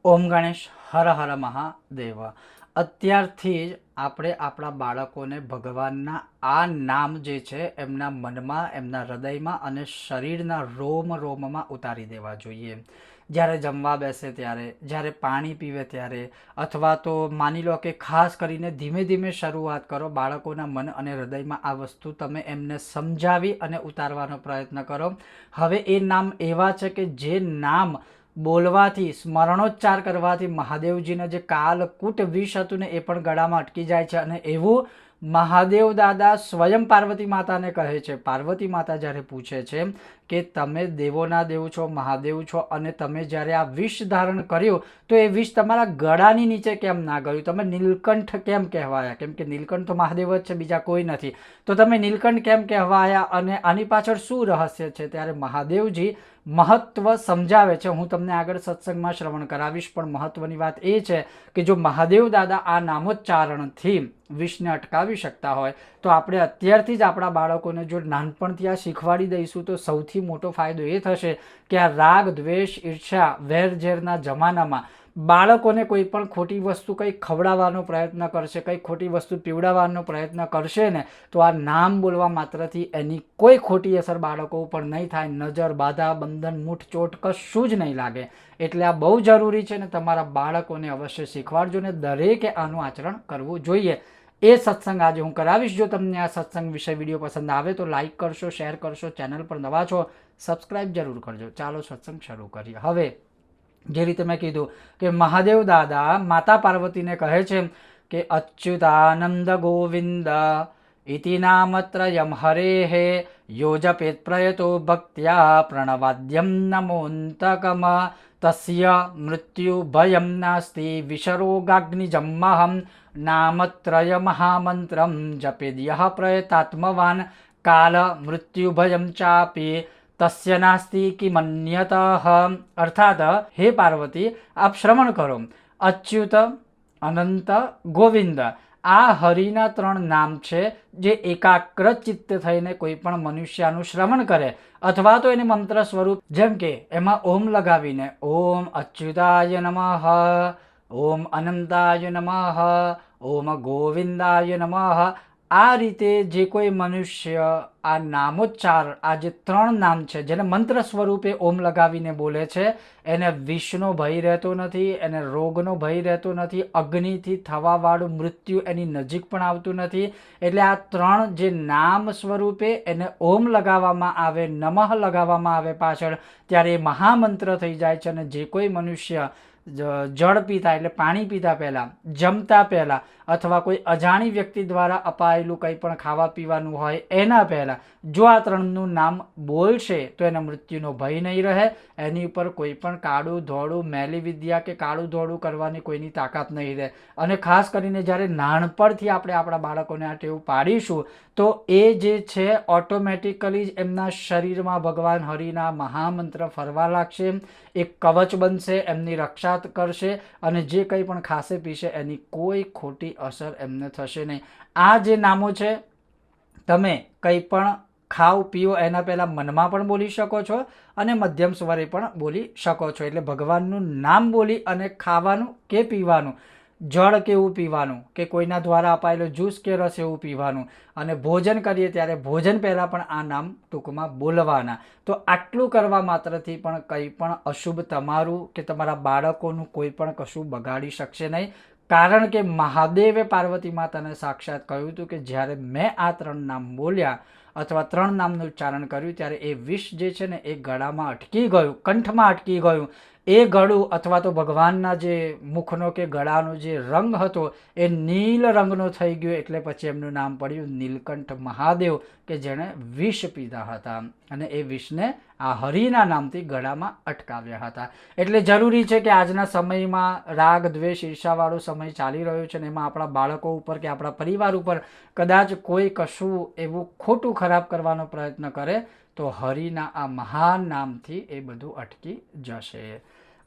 ઓમ ગણેશ હર હર મહાદેવ। અત્યારથી જ આપણે આપણા બાળકોને ભગવાનના આ નામ જે છે એમના મનમાં, એમના હૃદયમાં અને શરીરના રોમ રોમમાં ઉતારી દેવા જોઈએ। જ્યારે જમવા બેસે ત્યારે, જ્યારે પાણી પીવે ત્યારે, અથવા તો માની લો કે ખાસ કરીને ધીમે ધીમે શરૂઆત કરો। બાળકોના મન અને હૃદયમાં આ વસ્તુ તમે એમને સમજાવી અને ઉતારવાનો પ્રયત્ન કરો। હવે એ નામ એવા છે કે જે નામ બોલવાથી, સ્મરણોચ્ચાર કરવાથી મહાદેવજીને જે કાલકૂટ વિષ હતું ને એ પણ ગળામાં અટકી જાય છે। અને એવું મહાદેવ દાદા સ્વયં પાર્વતી માતાને કહે છે। પાર્વતી માતા જ્યારે પૂછે છે કે તમે દેવોના દેવ છો, મહાદેવ છો, અને તમે જ્યારે આ વિષ ધારણ કર્યું તો એ વિષ તમારા ગળાની નીચે કેમ ના ગયું? તમે નીલકંઠ કેમ કહેવાયા? કેમ કે નીલકંઠ તો મહાદેવ જ છે, બીજા કોઈ નથી। તો તમે નીલકંઠ કેમ કહેવાયા અને આની પાછળ શું રહસ્ય છે? ત્યારે મહાદેવજી મહત્વ સમજાવે છે। હું તમને આગળ સત્સંગમાં શ્રવણ કરાવીશ, પણ મહત્વની વાત એ છે કે જો મહાદેવ દાદા આ નામોચ્ચારણથી વિષને અટકાવી શકતા હોય તો આપણે અત્યારથી જ આપણા બાળકોને જો નાનપણથી આ શીખવાડી દઈશું તો સૌથી મોટો ફાયદો એ થશે કે આ રાગ, દ્વેષ, ઈર્ષ્યા, વેર ઝેરના જમાનામાં બાળકોને કોઈ પણ ખોટી વસ્તુ કંઈ ખવડાવવાનો પ્રયત્ન કરશે, કંઈ ખોટી વસ્તુ પીવડાવવાનો પ્રયત્ન કરશે ને તો આ નામ બોલવા માત્રથી એની કોઈ ખોટી અસર બાળકો ઉપર નહીં થાય। નજર, બાધા, બંધન, મૂઠ, ચોટ કશું જ નહીં લાગે। એટલે આ બહુ જરૂરી છે ને તમારા બાળકોને અવશ્ય શીખવાડજો ને દરેકે આનું આચરણ કરવું જોઈએ। એ સત્સંગ આજે હું કરાવીશ। જો તમને આ સત્સંગ વિશે વિડીયો પસંદ આવે તો લાઇક કરશો, શેર કરશો, ચેનલ પર નવા છો સબસ્ક્રાઇબ જરૂર કરજો। ચાલો સત્સંગ શરૂ કરીએ। હવે જે રીતે મેં કીધું કે મહાદેવ દાદા માતા પાર્વતીને કહે છે કે અચ્યુતાનંદ ગોવિંદ ઇતિ નામત્રયમ હરેઃ યો જપેત પ્રયતો ભક્ત્યા પ્રણવાદ્યમ નમોऽन्तકમ તસ્ય મૃત્યુ ભયમ નાસ્તિ વિષરોગાગ્નિજમઃ નામત્રય મહામંત્રમ જપેદ્યઃ પ્રયતાત્મવાન કાલ મૃત્યુ ભયમ ચાપી તસ્ય નાસ્તિ કિમન્યતઃ। અર્થાત હે પાર્વતી, આપ શ્રવણ કરો। અચ્યુત, અનંત, ગોવિંદ આ હરિના 3 નામ છે જે એકાગ્ર ચિત્ત થઈને કોઈ પણ મનુષ્યનું શ્રવણ કરે અથવા તો એને મંત્ર સ્વરૂપ, જેમ કે એમાં ઓમ લગાવીને ઓમ અચ્યુતાય નમઃ, ઓમ અનંતાય નમઃ, ઓમ ગોવિંદાય નમઃ, આ રીતે જે કોઈ મનુષ્ય આ નામોચ્ચાર, આ જે 3 નામ છે જેને મંત્ર સ્વરૂપે ઓમ લગાવીને બોલે છે એને વિષનો ભય રહેતો નથી, એને રોગનો ભય રહેતો નથી, અગ્નિથી થવાવાળું મૃત્યુ એની નજીક પણ આવતું નથી। એટલે આ 3 જે નામ સ્વરૂપે એને ઓમ લગાવવામાં આવે, નમઃ લગાવવામાં આવે પાછળ, ત્યારે એ મહામંત્ર થઈ જાય છે। અને જે કોઈ મનુષ્ય જળ પીતા એટલે પાણી પીતા પહેલાં, જમતા પહેલાં અથવા કોઈ અજાણી વ્યક્તિ દ્વારા અપાયેલું કંઈ પણ ખાવા પીવાનું હોય એના પહેલાં જો આ 3નું નામ બોલશે તો એના મૃત્યુનો ભય નહીં રહે। એની ઉપર કોઈ પણ કાળું ધોળું મેલી વિદ્યા કે કાળું ધોળું કરવાની કોઈની તાકાત નહીં રહે। અને ખાસ કરીને જ્યારે નાનપણથી આપણે આપણા બાળકોને આ ટેવ પાડીશું તો એ જે છે ઓટોમેટિકલી જ એમના શરીરમાં ભગવાન હરિના મહામંત્ર ફરવા લાગશે, એક કવચ બનશે, એમની રક્ષા કરશે અને જે કંઈ પણ ખાશે પીશે એની કોઈ ખોટી અસર એમને થશે નહીં। આ જે નામો છે તમે કંઈ પણ ખાઓ પીઓ એના પહેલાં મનમાં પણ બોલી શકો છો અને મધ્યમ સ્વરે પણ બોલી શકો છો। એટલે ભગવાનનું નામ બોલી અને ખાવાનું કે પીવાનું, જળ કેવું પીવાનું કે કોઈના દ્વારા અપાયેલો જ્યુસ કે રસ એવું પીવાનું, અને ભોજન કરીએ ત્યારે ભોજન પહેલાં પણ આ નામ ટૂંકમાં બોલવાના। તો આટલું કરવા માત્રથી પણ કંઈ પણ અશુભ તમારું કે તમારા બાળકોનું કોઈ પણ કશું બગાડી શકશે નહીં। કારણ કે મહાદેવે પાર્વતી માતાને સાક્ષાત કહ્યું હતું કે જ્યારે મેં આ 3 નામ બોલ્યા અથવા 3 નામનું ઉચ્ચારણ કર્યું ત્યારે એ વિષ જે છે ને એ ગળામાં અટકી ગયું, કંઠમાં અટકી ગયું। એ ગળું અથવા તો ભગવાનના જે મુખનો કે ગળાનો જે રંગ હતો એ નીલ રંગનો થઈ ગયો। એટલે પછી એમનું નામ પડ્યું નીલકંઠ મહાદેવ કે જેણે વિષ પીધા હતા અને એ વિષને આ હરિના નામથી ગળામાં અટકાવ્યા હતા। એટલે જરૂરી છે કે આજના સમયમાં રાગ, દ્વેષ, ઈર્ષાવાળો સમય ચાલી રહ્યો છે ને એમાં આપણા બાળકો ઉપર કે આપણા પરિવાર ઉપર કદાચ કોઈ કશું એવું ખોટું ખરાબ કરવાનો પ્રયત્ન કરે તો હરિના આ મહાન નામથી એ બધું અટકી જશે।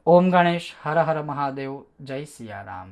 ઓમ ગણેશ હર હર મહાદેવ। જય સિયારામ।